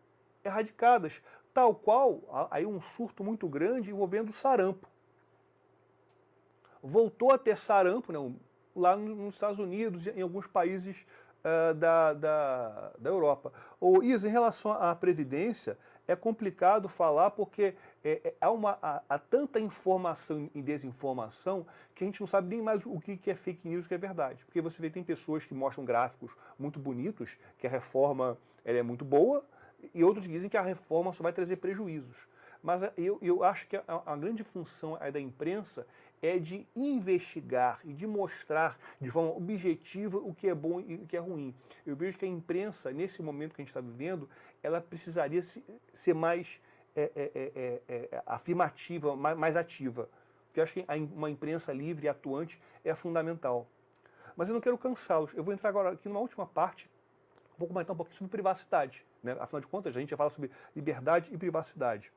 erradicadas, tal qual aí um surto muito grande envolvendo sarampo. Voltou a ter sarampo, né, lá nos Estados Unidos, em alguns países da Europa. Ou, Isa, em relação à Previdência, é complicado falar porque há tanta informação e desinformação que a gente não sabe nem mais o que é fake news e o que é verdade. Porque você vê, tem pessoas que mostram gráficos muito bonitos, que a reforma ela é muito boa, e outros dizem que a reforma só vai trazer prejuízos. Mas eu acho que a grande função da imprensa é de investigar e de mostrar de forma objetiva o que é bom e o que é ruim. Eu vejo que a imprensa, nesse momento que a gente está vivendo, ela precisaria ser mais afirmativa, mais ativa. Porque eu acho que uma imprensa livre e atuante é fundamental. Mas eu não quero cansá-los. Eu vou entrar agora aqui numa última parte, vou comentar um pouquinho sobre privacidade. Né? Afinal de contas, a gente já fala sobre liberdade e privacidade.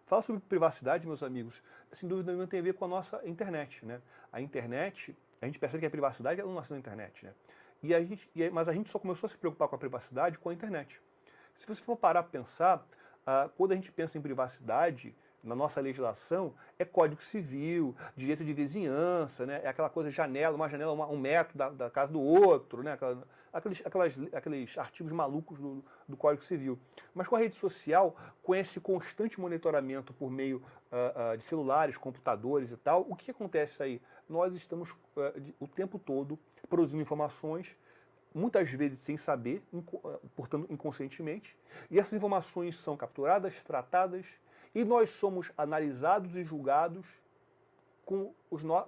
Falar sobre privacidade, meus amigos, sem dúvida nenhuma tem a ver com a nossa internet. Né? A internet, a gente percebe que a privacidade não nasceu na internet. Né? Mas a gente só começou a se preocupar com a privacidade com a internet. Se você for parar para pensar, quando a gente pensa em privacidade, na nossa legislação, é Código Civil, direito de vizinhança, né? É aquela coisa de janela, uma janela, um metro da casa do outro, né? Aqueles artigos malucos do Código Civil. Mas com a rede social, com esse constante monitoramento por meio de celulares, computadores e tal, o que acontece aí? Nós estamos o tempo todo produzindo informações, muitas vezes sem saber, portanto inconscientemente, e essas informações são capturadas, tratadas, e nós somos analisados e julgados com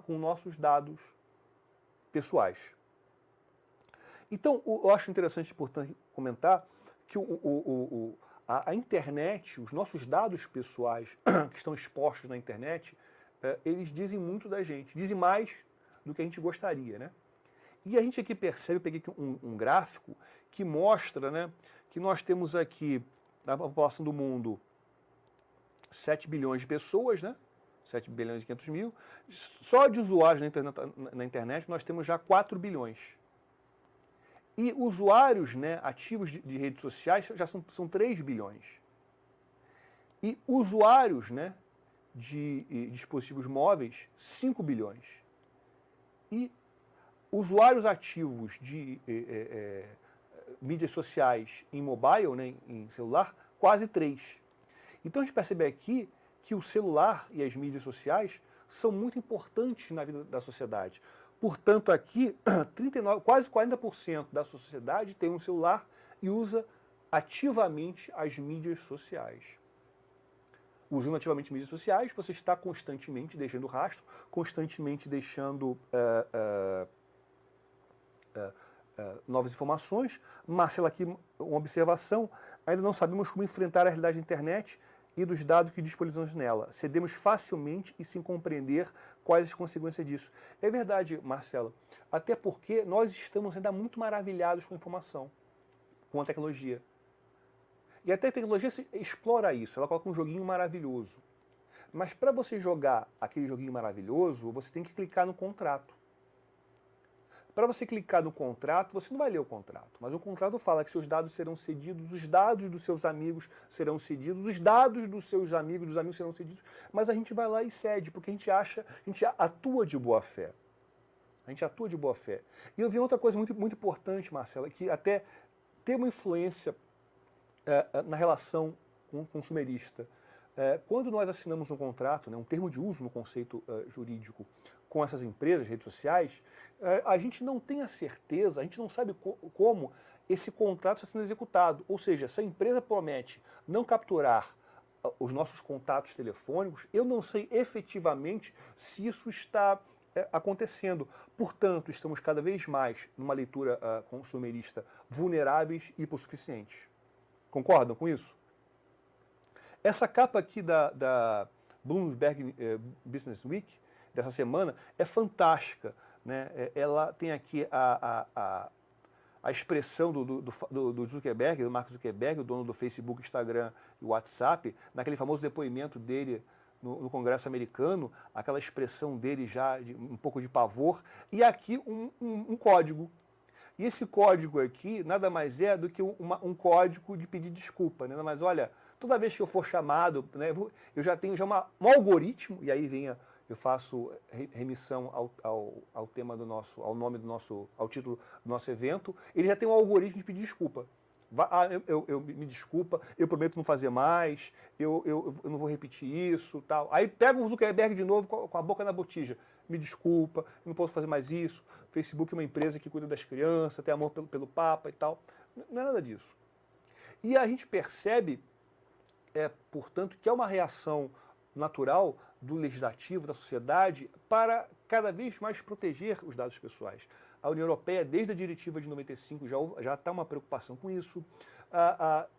nossos dados pessoais. Então, eu acho interessante e importante comentar que a internet, os nossos dados pessoais que estão expostos na internet, eles dizem muito da gente, dizem mais do que a gente gostaria, né? E a gente aqui percebe, eu peguei aqui um gráfico que mostra, né, que nós temos aqui, na população do mundo, 7 bilhões de pessoas, né? 7 bilhões e 500 mil. Só de usuários na internet nós temos já 4 bilhões. E usuários, né, ativos de redes sociais já são 3 bilhões. E usuários, né, de dispositivos móveis, 5 bilhões. E usuários ativos de mídias sociais em mobile, né, em celular, quase 3. Então a gente percebe aqui que o celular e as mídias sociais são muito importantes na vida da sociedade. Portanto, aqui, quase 40% da sociedade tem um celular e usa ativamente as mídias sociais. Usando ativamente mídias sociais, você está constantemente deixando rastro, constantemente deixando novas informações. Marcela, aqui uma observação: ainda não sabemos como enfrentar a realidade da internet e dos dados que disponibilizamos nela. Cedemos facilmente e sem compreender quais as consequências disso. É verdade, Marcela, até porque nós estamos ainda muito maravilhados com a informação, com a tecnologia. E até a tecnologia explora isso, ela coloca um joguinho maravilhoso. Mas para você jogar aquele joguinho maravilhoso, você tem que clicar no contrato. Para você clicar no contrato, você não vai ler o contrato, mas o contrato fala que seus dados serão cedidos, os dados dos seus amigos serão cedidos, os dados dos seus amigos, dos amigos serão cedidos, mas a gente vai lá e cede, porque a gente atua de boa fé. A gente atua de boa fé. E eu vi outra coisa muito, muito importante, Marcela, que até tem uma influência na relação com o consumerista. Quando nós assinamos um contrato, né, um termo de uso no conceito jurídico, com essas empresas, redes sociais, a gente não tem a certeza, a gente não sabe como esse contrato está sendo executado. Ou seja, se a empresa promete não capturar os nossos contatos telefônicos, eu não sei efetivamente se isso está acontecendo. Portanto, estamos cada vez mais, numa leitura consumerista, vulneráveis e hipossuficientes. Concordam com isso? Essa capa aqui da Bloomberg Business Week, dessa semana, é fantástica. Né? Ela tem aqui a expressão do Zuckerberg, do Mark Zuckerberg, o dono do Facebook, Instagram e WhatsApp, naquele famoso depoimento dele no Congresso americano, aquela expressão dele já de um pouco de pavor, e aqui um código. E esse código aqui nada mais é do que um código de pedir desculpa. Né? Mas olha, toda vez que eu for chamado, né, eu já tenho um algoritmo, e aí vem eu faço remissão ao tema do nosso, ao nome do nosso, ao título do nosso evento, ele já tem um algoritmo de pedir desculpa. Eu me desculpa, eu prometo não fazer mais, eu não vou repetir isso, tal. Aí pega o Zuckerberg de novo com a boca na botija. Me desculpa, eu não posso fazer mais isso. Facebook é uma empresa que cuida das crianças, tem amor pelo Papa e tal. Não é nada disso. E a gente percebe, portanto, que é uma reação natural do legislativo, da sociedade, para cada vez mais proteger os dados pessoais. A União Europeia, desde a diretiva de 95, já está uma preocupação com isso.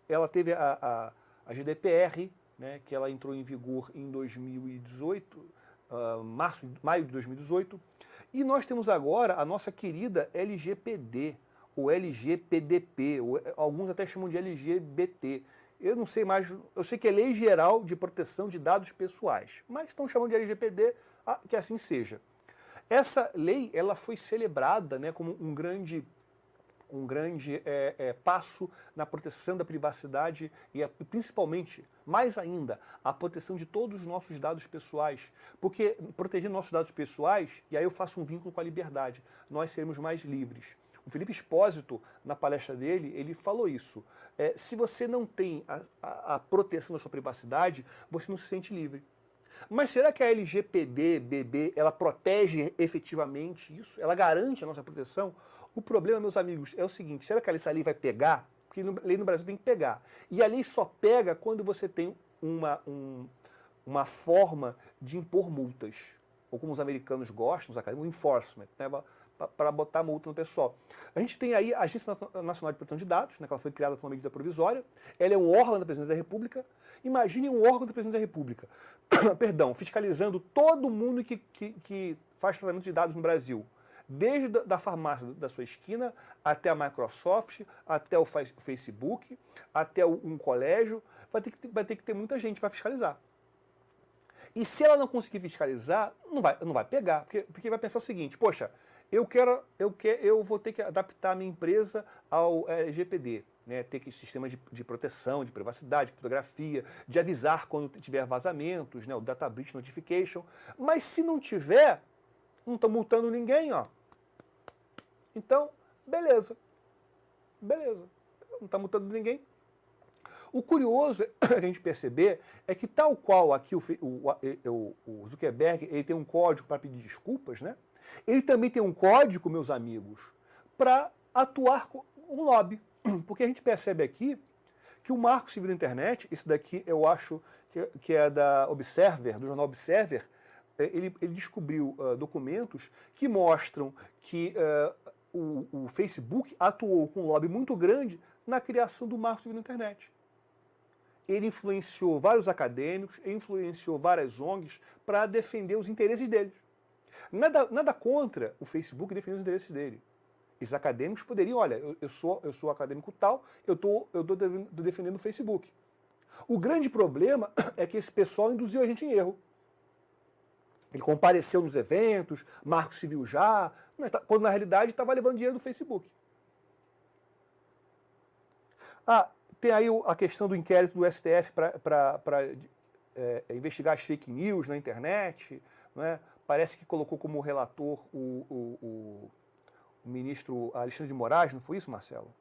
Ela teve a GDPR, né, que ela entrou em vigor em 2018, maio de 2018. E nós temos agora a nossa querida LGPD, ou LGPDP, ou alguns até chamam de LGBT. Eu não sei mais, eu sei que é Lei Geral de Proteção de Dados Pessoais, mas estão chamando de LGPD, que assim seja. Essa lei ela foi celebrada, né, como um grande passo na proteção da privacidade e principalmente, mais ainda, a proteção de todos os nossos dados pessoais. Porque protegendo nossos dados pessoais, e aí eu faço um vínculo com a liberdade, nós seremos mais livres. O Felipe Espósito, na palestra dele, ele falou isso. Se você não tem a proteção da sua privacidade, você não se sente livre. Mas será que a LGPD, BB, ela protege efetivamente isso? Ela garante a nossa proteção? O problema, meus amigos, é o seguinte, será que essa lei vai pegar? Porque a lei no Brasil tem que pegar. E a lei só pega quando você tem uma forma de impor multas. Ou como os americanos gostam, os acadêmicos, enforcement, né, para botar multa no pessoal. A gente tem aí a Agência Nacional de Proteção de Dados, né, que ela foi criada por uma medida provisória. Ela é um órgão da Presidência da República. Imagine um órgão da Presidência da República, perdão, fiscalizando todo mundo que faz tratamento de dados no Brasil. Desde da farmácia da sua esquina, até a Microsoft, até o Facebook, até um colégio. Vai ter que ter muita gente para fiscalizar. E se ela não conseguir fiscalizar, não vai pegar, porque vai pensar o seguinte, poxa, eu vou ter que adaptar a minha empresa ao LGPD, né? Ter que sistema de proteção, de privacidade, de criptografia, de avisar quando tiver vazamentos, né? O Data Breach Notification. Mas se não tiver, não estão multando ninguém, ó. Então, beleza. Beleza. Não está multando ninguém. O curioso a gente perceber é que tal qual aqui o Zuckerberg ele tem um código para pedir desculpas, né? Ele também tem um código, meus amigos, para atuar com um lobby. Porque a gente percebe aqui que o Marco Civil da Internet, isso daqui eu acho que é da Observer, do jornal Observer, ele descobriu documentos que mostram que o Facebook atuou com um lobby muito grande na criação do Marco Civil da Internet. Ele influenciou vários acadêmicos, influenciou várias ONGs para defender os interesses deles. Nada contra o Facebook defender os interesses dele. Esses acadêmicos poderiam, olha, eu sou acadêmico tal, eu estou defendendo o Facebook. O grande problema é que esse pessoal induziu a gente em erro. Ele compareceu nos eventos, Marco Civil já, quando na realidade estava levando dinheiro do Facebook. Tem aí a questão do inquérito do STF para investigar as fake news na internet, né? Parece que colocou como relator o ministro Alexandre de Moraes, não foi isso, Marcelo?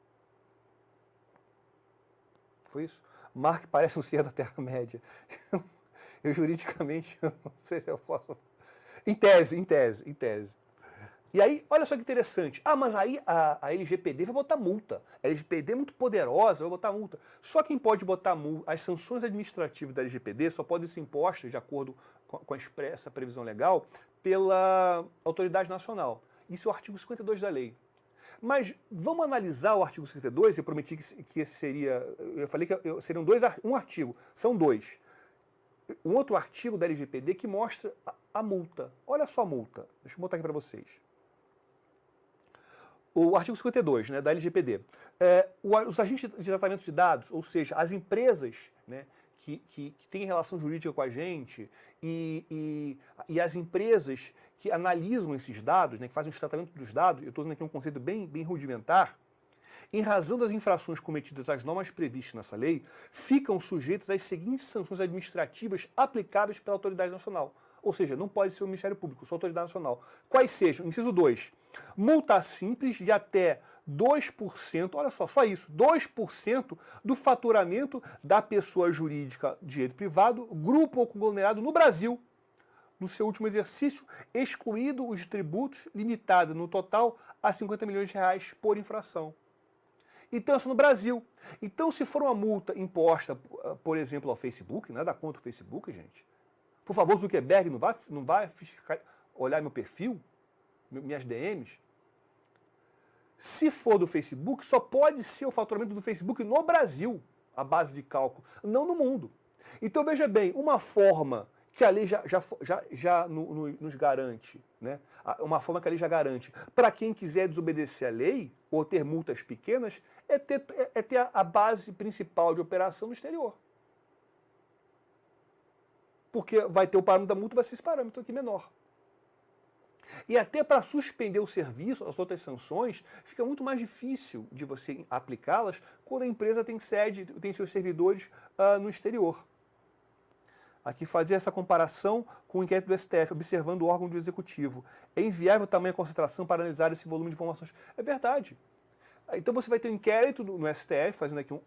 Foi isso? Mark parece um ser da Terra-média. Eu juridicamente, eu não sei se eu posso... Em tese. E aí, olha só que interessante. Mas aí a LGPD vai botar multa. A LGPD é muito poderosa, vai botar multa. Só quem pode botar multa, as sanções administrativas da LGPD só podem ser impostas, de acordo com a expressa previsão legal, pela autoridade nacional. Isso é o artigo 52 da lei. Mas vamos analisar o artigo 52, eu prometi que esse seria... Eu falei que seriam um artigo, são dois. Um outro artigo da LGPD que mostra a multa. Olha só a multa. Deixa eu botar aqui para vocês. O artigo 52, né, da LGPD. Os agentes de tratamento de dados, ou seja, as empresas, né, que têm relação jurídica com a gente e as empresas que analisam esses dados, né, que fazem o tratamento dos dados, eu estou usando aqui um conceito bem rudimentar, em razão das infrações cometidas às normas previstas nessa lei, ficam sujeitos às seguintes sanções administrativas aplicáveis pela autoridade nacional. ou seja, não pode ser o Ministério Público, só a autoridade nacional. Quais sejam? Inciso 2, multa simples de até 2%, olha só isso, 2% do faturamento da pessoa jurídica de direito privado, grupo ou conglomerado no Brasil, no seu último exercício, excluído os tributos, limitada no total a 50 milhões de reais por infração. Então, isso no Brasil. Então, se for uma multa imposta, por exemplo, ao Facebook, nada contra o Facebook, gente. Por favor, Zuckerberg, não vai olhar meu perfil, minhas DMs. Se for do Facebook, só pode ser o faturamento do Facebook no Brasil, a base de cálculo, não no mundo. Então, veja bem, uma forma que a lei já nos garante, né? Uma forma que a lei já garante, para quem quiser desobedecer a lei ou ter multas pequenas, é ter a base principal de operação no exterior. Porque vai ter o parâmetro da multa, vai ser esse parâmetro aqui menor. E até para suspender o serviço, as outras sanções, fica muito mais difícil de você aplicá-las quando a empresa tem sede, tem seus servidores no exterior. Aqui fazer essa comparação com o inquérito do STF, observando o órgão do Executivo. É inviável tamanha concentração para analisar esse volume de informações. É verdade. Então você vai ter um inquérito no STF, fazendo aqui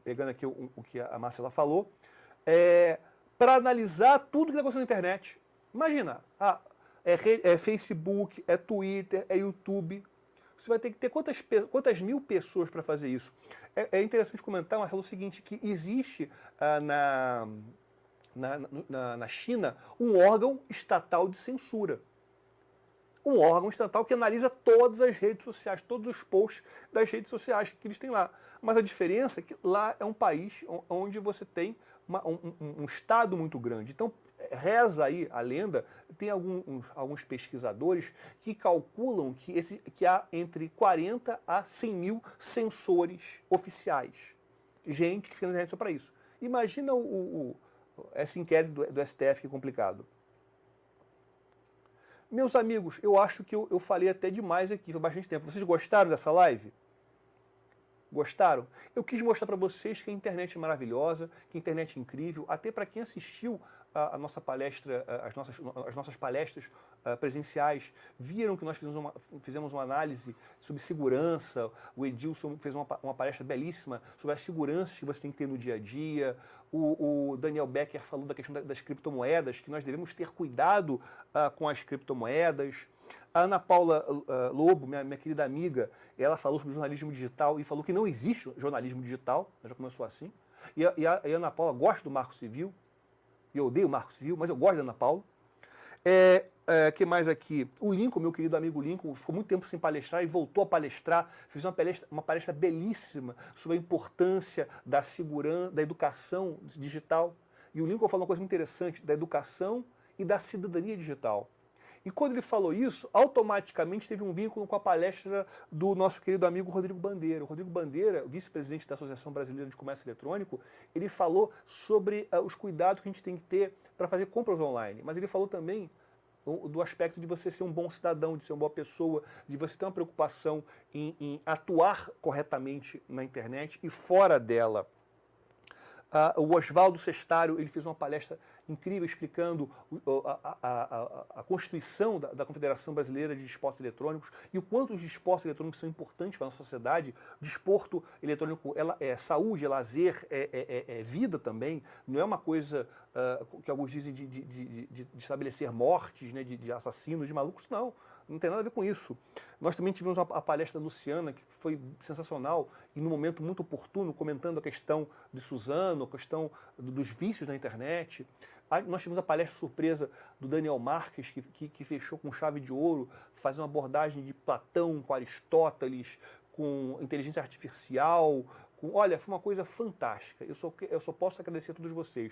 pegando aqui o que a Marcela falou, para analisar tudo que está acontecendo na internet. Imagina, é Facebook, é Twitter, é YouTube. Você vai ter que ter quantas mil pessoas para fazer isso? É interessante comentar, Marcelo, o seguinte, que existe na China um órgão estatal de censura. Um órgão estatal que analisa todas as redes sociais, todos os posts das redes sociais que eles têm lá. Mas a diferença é que lá é um país onde você tem um estado muito grande. Então, reza aí a lenda, tem alguns pesquisadores que calculam que há entre 40 a 100 mil censores oficiais. Gente que fica na internet só para isso. Imagina esse inquérito do STF, que é complicado. Meus amigos, eu acho que eu falei até demais aqui, foi bastante tempo. Vocês gostaram dessa live? Gostaram? Eu quis mostrar para vocês que a internet é maravilhosa, que a internet é incrível, até para quem assistiu a nossa palestra, as nossas palestras presenciais, viram que nós fizemos uma análise sobre segurança, o Edilson fez uma palestra belíssima sobre as seguranças que você tem que ter no dia a dia, o Daniel Becker falou da questão das criptomoedas, que nós devemos ter cuidado com as criptomoedas. A Ana Paula Lobo, minha querida amiga, ela falou sobre jornalismo digital e falou que não existe jornalismo digital, já começou assim. E a Ana Paula gosta do Marco Civil, e eu odeio o Marco Civil, mas eu gosto da Ana Paula. Que mais aqui? O Lincoln, meu querido amigo Lincoln, ficou muito tempo sem palestrar e voltou a palestrar, fez uma palestra belíssima sobre a importância da segurança, da educação digital. E o Lincoln falou uma coisa muito interessante, da educação e da cidadania digital. E quando ele falou isso, automaticamente teve um vínculo com a palestra do nosso querido amigo Rodrigo Bandeira. O Rodrigo Bandeira, vice-presidente da Associação Brasileira de Comércio Eletrônico, ele falou sobre os cuidados que a gente tem que ter para fazer compras online. Mas ele falou também do aspecto de você ser um bom cidadão, de ser uma boa pessoa, de você ter uma preocupação em atuar corretamente na internet e fora dela. O Oswaldo Sestário, ele fez uma palestra incrível explicando a Constituição da Confederação Brasileira de Esportes Eletrônicos e o quanto os esportes eletrônicos são importantes para a nossa sociedade. O desporto eletrônico é saúde, é lazer, é vida também. Não é uma coisa que alguns dizem de estabelecer mortes, né, de assassinos, de malucos, não. Não tem nada a ver com isso. Nós também tivemos a palestra da Luciana, que foi sensacional e num momento muito oportuno, comentando a questão de Suzano, a questão dos vícios na internet. Nós tivemos a palestra surpresa do Daniel Marques, que fechou com chave de ouro, fazendo uma abordagem de Platão com Aristóteles, com inteligência artificial. Olha, foi uma coisa fantástica. Eu só posso agradecer a todos vocês.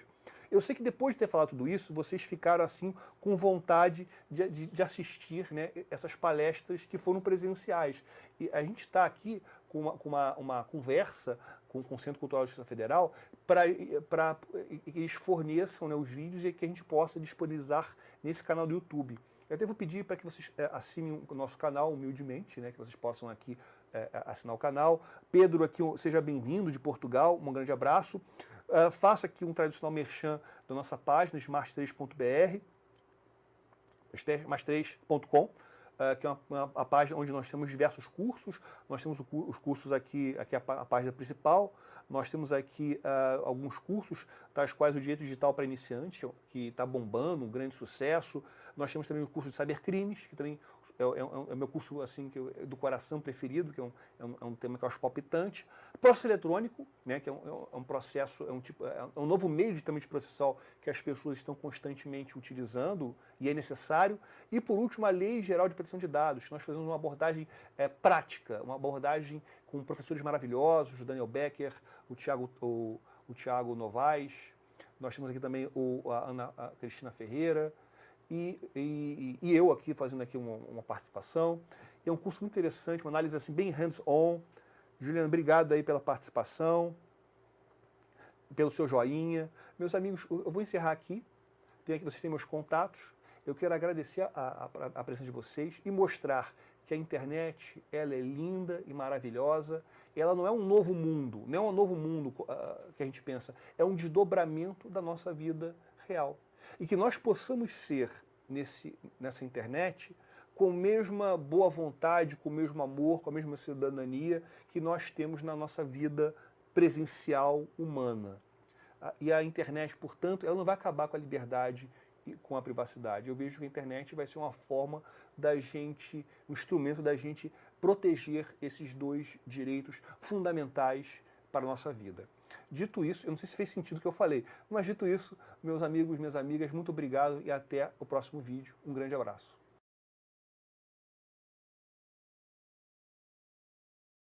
Eu sei que depois de ter falado tudo isso, vocês ficaram assim com vontade de assistir, né, essas palestras que foram presenciais. E a gente está aqui com uma conversa com o Centro Cultural de Justiça Federal para que eles forneçam, né, os vídeos e que a gente possa disponibilizar nesse canal do YouTube. Eu até vou pedir para que vocês assinem o nosso canal humildemente, né, que vocês possam aqui assinar o canal. Pedro, aqui, seja bem-vindo de Portugal, um grande abraço. Faço aqui um tradicional merchan da nossa página, smart3.br, mais3.com, que é uma página onde nós temos diversos cursos. Nós temos os cursos aqui a página principal. Nós temos aqui alguns cursos, tais quais o Direito Digital para Iniciantes, que está bombando, um grande sucesso. Nós temos também o curso de Cybercrimes, que também é o meu curso assim, do coração preferido, que é um tema que eu acho palpitante. Processo eletrônico, né, que é um processo, é um novo meio também de processal que as pessoas estão constantemente utilizando e é necessário. E, por último, a Lei Geral de Proteção de Dados, que nós fazemos uma abordagem prática, uma abordagem com professores maravilhosos, o Daniel Becker, o Thiago Novaes. Nós temos aqui também a Cristina Ferreira, e eu aqui fazendo aqui uma participação. É um curso muito interessante, uma análise assim bem hands-on. Juliana, obrigado aí pela participação, pelo seu joinha. Meus amigos, eu vou encerrar aqui. Vocês têm meus contatos. Eu quero agradecer a presença de vocês e mostrar que a internet ela é linda e maravilhosa. Ela não é um novo mundo, não é um novo mundo que a gente pensa. É um desdobramento da nossa vida real. E que nós possamos ser, nessa internet, com a mesma boa vontade, com o mesmo amor, com a mesma cidadania que nós temos na nossa vida presencial humana. E a internet, portanto, ela não vai acabar com a liberdade e com a privacidade. Eu vejo que a internet vai ser uma forma um instrumento da gente proteger esses dois direitos fundamentais para a nossa vida. Dito isso, eu não sei se fez sentido o que eu falei, mas dito isso, meus amigos, minhas amigas, muito obrigado e até o próximo vídeo. Um grande abraço.